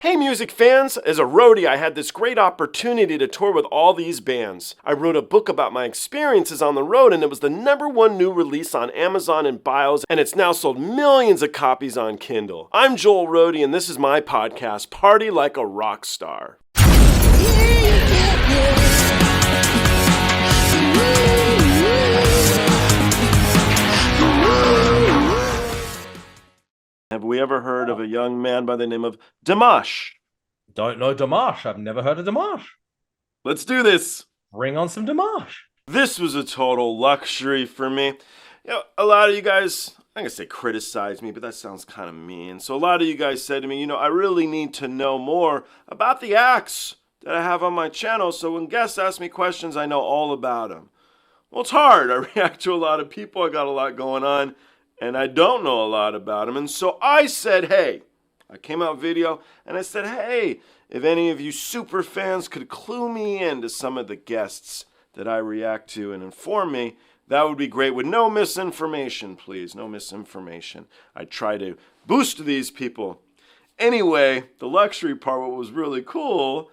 Hey music fans! As a roadie, I had this great opportunity to tour with all these bands. I wrote a book about my experiences on the road, and it was the #1 new release on Amazon and Bios, and it's now sold millions of copies on Kindle. I'm Joel Roadie, and this is my podcast, Party Like a Rock Star. Have we ever heard of a young man by the name of Dimash? Don't know Dimash. I've never heard of Dimash. Let's do this. Bring on some Dimash. This was a total luxury for me. You know, a lot of you guys, I'm going to say criticize me, but that sounds kind of mean. So a lot of you guys said to me, I really need to know more about the acts that I have on my channel. So when guests ask me questions, I know all about them. Well, it's hard. I react to a lot of people. I got a lot going on. And I don't know a lot about him. And so I said, hey, I came out video and I said, hey, if any of you super fans could clue me into some of the guests that I react to and inform me, that would be great. With no misinformation, please. No misinformation. I try to boost these people. Anyway, the luxury part, what was really cool,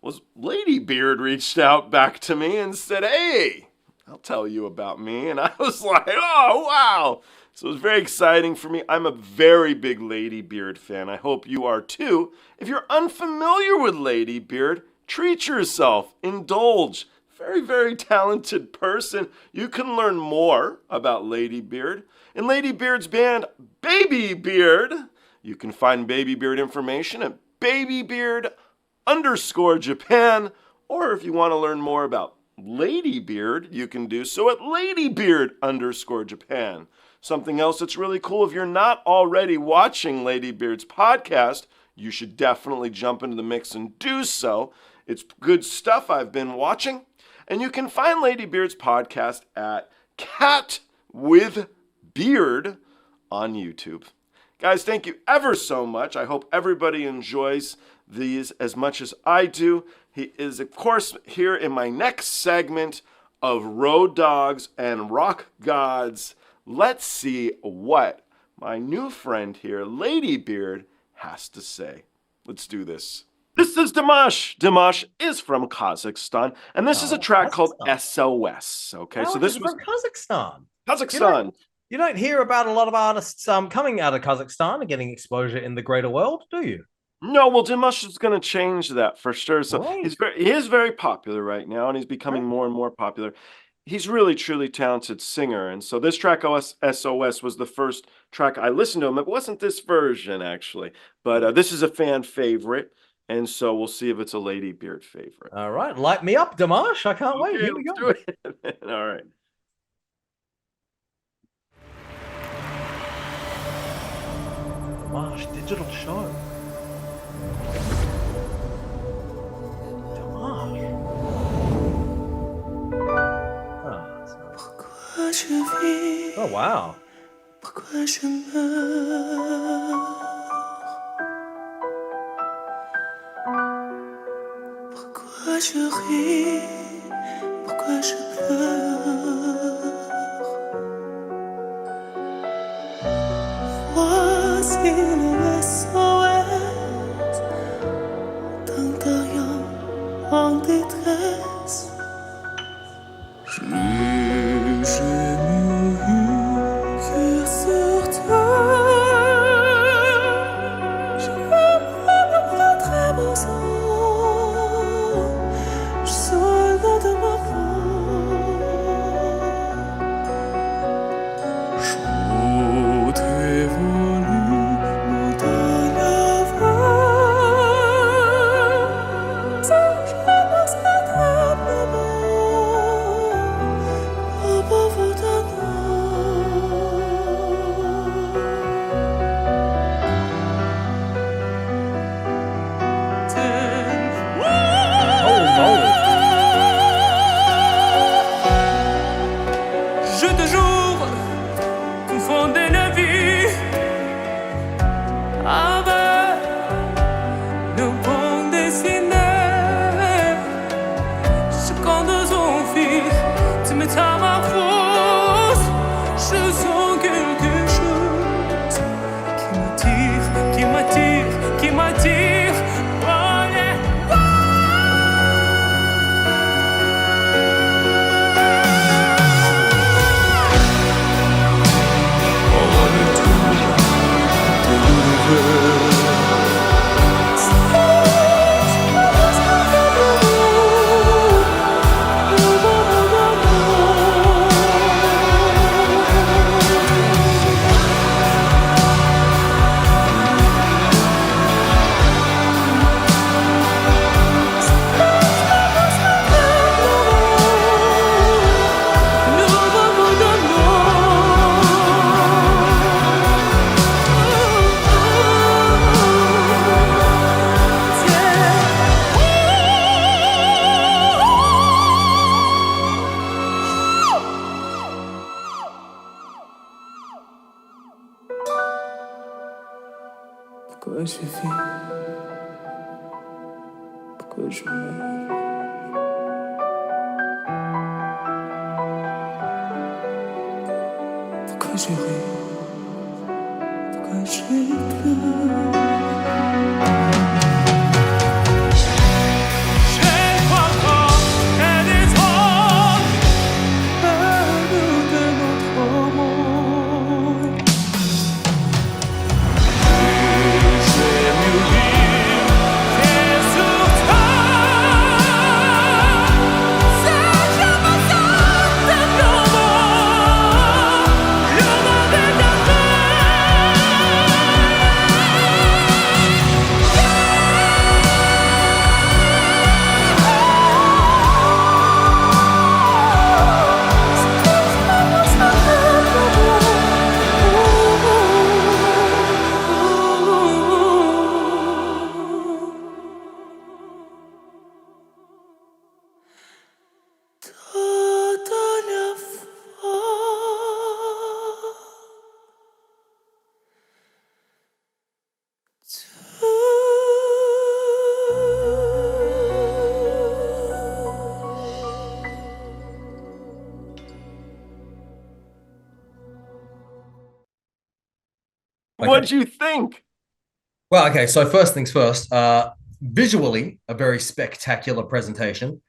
was Ladybeard reached out back to me and said, hey, I'll tell you about me. And I was like, oh, wow. So it was very exciting for me. I'm a very big Ladybeard fan. I hope you are too. If you're unfamiliar with Ladybeard, treat yourself, indulge. Very, very talented person. You can learn more about Ladybeard in Ladybeard's band, Babybeard. You can find Babybeard information at Babybeard_Japan. Or if you want to learn more about Ladybeard, you can do so at Ladybeard_Japan. Something else that's really cool, if you're not already watching Ladybeard's podcast, you should definitely jump into the mix and do so. It's good stuff I've been watching. And you can find Ladybeard's podcast at Cat with Beard on YouTube. Guys, thank you ever so much. I hope everybody enjoys these as much as I do. He is, of course, here in my next segment of Road Dogs and Rock Gods. Let's see what my new friend here, Ladybeard, has to say. Let's do this. This is Dimash. Dimash is from Kazakhstan, and this is a track called SOS. Okay, so this was from Kazakhstan. Kazakhstan. You don't hear about a lot of artists coming out of Kazakhstan and getting exposure in the greater world, do you? No, well, Dimash is going to change that for sure. So Right. he is very popular right now, and he's becoming more and more popular. He's really, truly talented singer. And so this track, SOS, was the first track I listened to him. It wasn't this version, actually. But this is a fan favorite. And so we'll see if it's a Ladybeard favorite. All right. Light me up, Dimash. I can't wait. Here we go. Do it. All right. Dimash Digital Show. Oh, wow. Pourquoi je meurs? Pourquoi je ris? Pourquoi je pleure? Voici le SOS d'un terrien en détresse. Je n'ai jamais eu cœur sur terre. J'aimerais me prendre à mon sang. Je soldat de ma peau. suffit pour que je meure. Pourquoi je ris? Pourquoi je pleure? What'd you think? Well, okay, so first things first, visually, a very spectacular presentation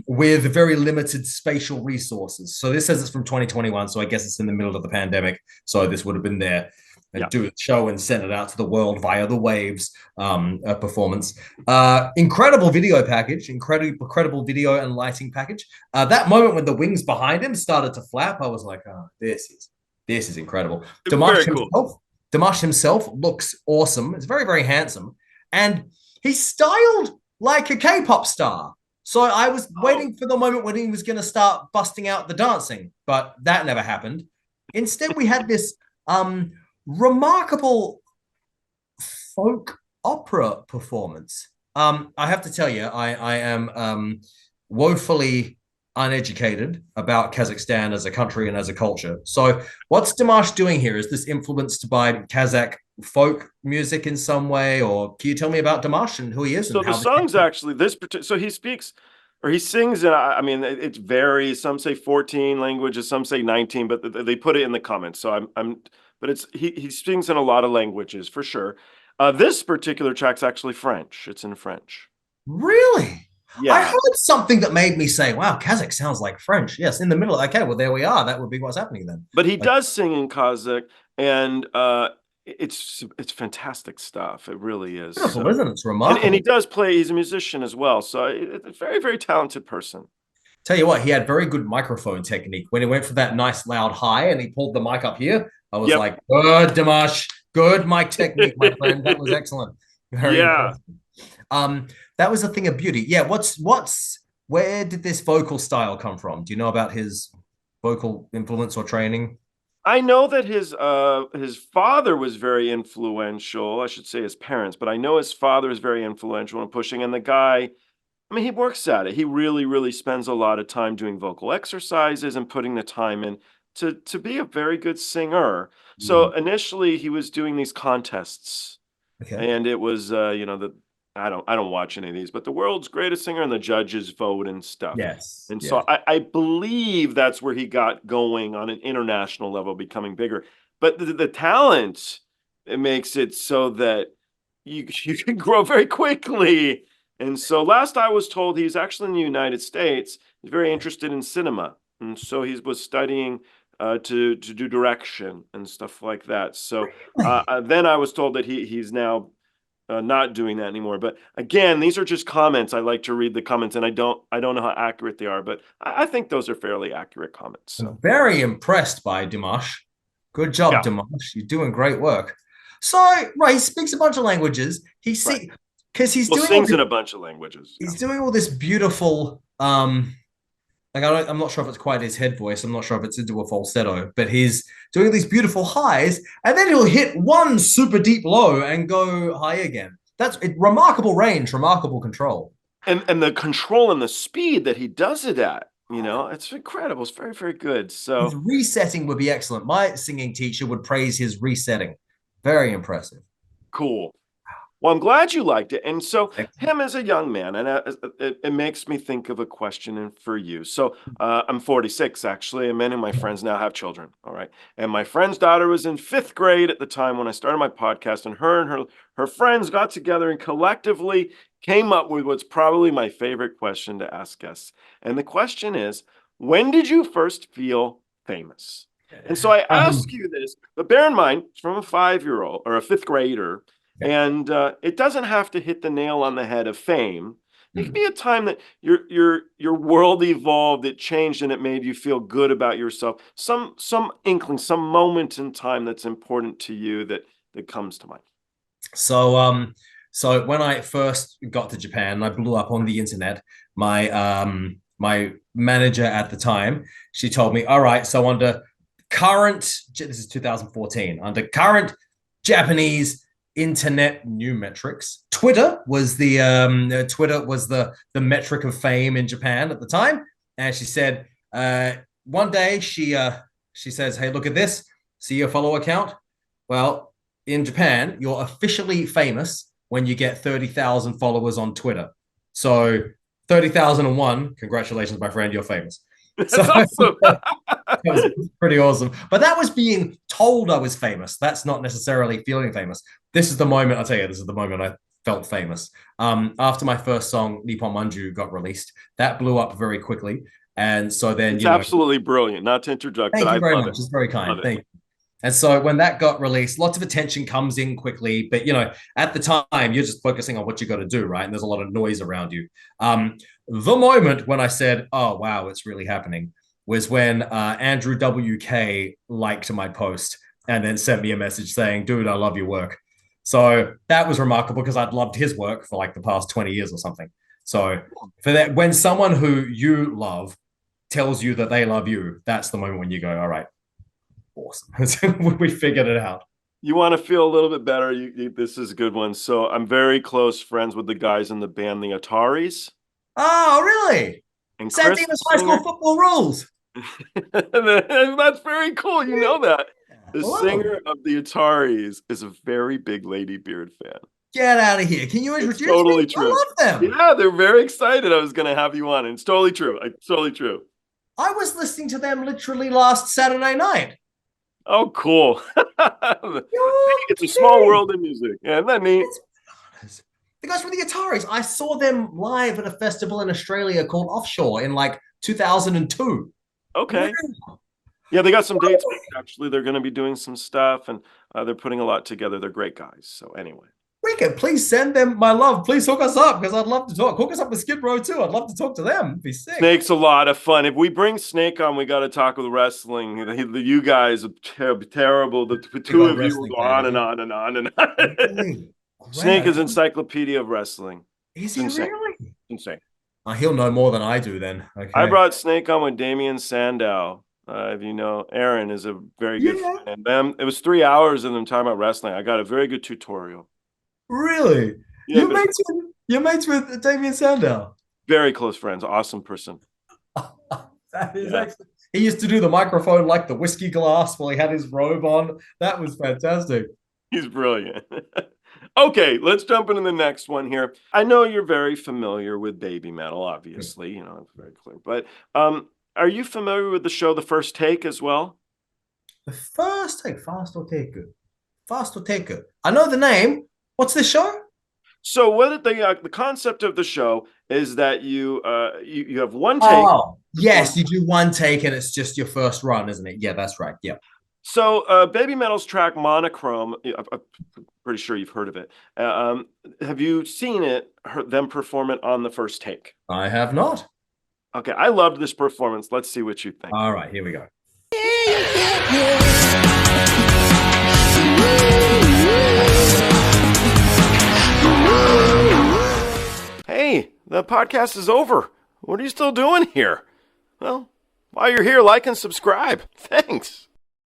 with very limited spatial resources. So this says it's from 2021, so I guess it's in the middle of the pandemic. So this would have been there and do a show and send it out to the world via the waves performance. Incredible video package, incredible video and lighting package. That moment when the wings behind him started to flap, I was like, oh, this is incredible. Dimash himself looks awesome. It's very, very handsome. And he's styled like a K-pop star. So I was waiting for the moment when he was going to start busting out the dancing, but that never happened. Instead, we had this remarkable folk opera performance. I have to tell you, I am woefully uneducated about Kazakhstan as a country and as a culture. So what's Dimash doing here? Is this influenced by Kazakh folk music in some way? Or can you tell me about Dimash and who he is? So the song's actually this particular, so he speaks or he sings in, I mean, it varies. Some say 14 languages, some say 19, but they put it in the comments. So but he sings in a lot of languages for sure. This particular track's actually French. It's in French. Really? Yeah. I heard something that made me say, wow, Kazakh sounds like French. Yes, in the middle. Okay, well, there we are. That would be what's happening then. But he does sing in Kazakh, and it's fantastic stuff. It really is. Beautiful, isn't it? It's remarkable. And he does play. He's a musician as well. So it's a very, very talented person. Tell you what, he had very good microphone technique. When he went for that nice loud high and he pulled the mic up here, I was like, good, Dimash. Good mic technique, my friend. That was excellent. Very impressive. That was a thing of beauty. Yeah, where did this vocal style come from? Do you know about his vocal influence or training? I know that his father was very influential. I should say his parents, but I know his father is very influential in pushing. And the guy, I mean, he works at it. He really, really spends a lot of time doing vocal exercises and putting the time in to be a very good singer. So initially he was doing these contests, and it was I don't watch any of these, but the world's greatest singer and the judges vote and stuff. Yes. And so I believe that's where he got going on an international level, becoming bigger. But the talent, it makes it so that you can grow very quickly. And so last I was told, he's actually in the United States. He's very interested in cinema. And so he was studying to do direction and stuff like that. So then I was told that he's now not doing that anymore. But again, these are just comments. I like to read the comments, and I don't know how accurate they are, but I think those are fairly accurate comments. So. I'm very impressed by Dimash. Good job, Dimash. You're doing great work. So, he speaks a bunch of languages. He sings in a bunch of languages. He's doing all this beautiful I'm not sure if it's quite his head voice. I'm not sure if it's into a falsetto, but he's doing these beautiful highs, and then he'll hit one super deep low and go high again. That's remarkable range, remarkable control. And the control and the speed that he does it at, it's incredible. It's very, very good. So his resetting would be excellent. My singing teacher would praise his resetting. Very impressive. Cool. Well, I'm glad you liked it. And so him as a young man, and it makes me think of a question for you. So I'm 46, actually, and many of my friends now have children. All right. And my friend's daughter was in 5th grade at the time when I started my podcast, and her friends got together and collectively came up with what's probably my favorite question to ask guests. And the question is, when did you first feel famous? And so I ask you this, but bear in mind, it's from a 5-year-old or a 5th grader. And it doesn't have to hit the nail on the head of fame. It could be a time that your world evolved, it changed, and it made you feel good about yourself. Some inkling, some moment in time that's important to you that comes to mind. So so when I first got to Japan, I blew up on the internet. My manager at the time, she told me, all right, so under current, this is 2014, under current Japanese internet new metrics, Twitter was the metric of fame in Japan at the time. And she said one day she says, hey, look at this, see your follower count. Well, in Japan, you're officially famous when you get 30,000 followers on Twitter. So 30,001, congratulations, my friend, you're famous. That's awesome. That was pretty awesome. But that was being told I was famous. That's not necessarily feeling famous. This is the moment, I'll tell you, this is the moment I felt famous. After my first song, Nippon Manju, got released, that blew up very quickly. And so then, it's absolutely brilliant. Not to interject, thank but you very much. it. It's very kind. Thank you. And so when that got released, lots of attention comes in quickly. But, at the time, you're just focusing on what you got to do, right? And there's a lot of noise around you. The moment when I said, oh, wow, it's really happening, was when Andrew WK liked my post and then sent me a message saying, dude, I love your work. So that was remarkable because I'd loved his work for like the past 20 years or something. So for that, when someone who you love tells you that they love you, that's the moment when you go, all right, awesome. We figured it out. You want to feel a little bit better. This is a good one. So I'm very close friends with the guys in the band, the Ataris. Oh, really? And San Diego's high school football rules. That's very cool. You know that. The Hello. singer of the Ataris is a very big Ladybeard fan. Get out of here. Can you introduce it's totally me? True. I love them. Yeah, they're very excited I was going to have you on. And it's totally true. Totally true. I was listening to them literally last Saturday night. Oh, cool. It's a small world in music. Yeah, isn't that neat? The guys from the Ataris, I saw them live at a festival in Australia called Offshore in like 2002. Okay. Yeah, they got some dates. Actually, they're going to be doing some stuff, and they're putting a lot together. They're great guys. So anyway. Wicked, please send them my love. Please hook us up because I'd love to talk. Hook us up with Skid Row too. I'd love to talk to them. It'd be sick. Snake's a lot of fun. If we bring Snake on, we got to talk with wrestling. You guys are terrible. The two of you will go on and on and on and on. Really? Snake is encyclopedia of wrestling. Is he really? Insane. He'll know more than I do then. Okay. I brought Snake on with Damian Sandow. If you know, Aaron is a very good fan. Them, it was 3 hours of them talking about wrestling. I got a very good tutorial. Really? Yeah, you're mates with Damian Sandow? Very close friends. Awesome person. That is excellent. He used to do the microphone like the whiskey glass while he had his robe on. That was fantastic. He's brilliant. Okay, let's jump into the next one here. I know you're very familiar with baby metal, obviously. It's very clear. But are you familiar with the show The First Take as well? The First Take, Fast or Take It. Fast or Take It. I know the name. What's the show? So what the concept of the show is that you have one take. Oh, yes, you do one take and it's just your first run, isn't it? Yeah, that's right. Yeah. So Baby Metal's track Monochrome, I'm pretty sure you've heard of it. Have you seen them perform it on The First Take? I have not. Okay, I loved this performance. Let's see what you think. All right, here we go. Hey, the podcast is over. What are you still doing here? Well, while you're here, like and subscribe. Thanks.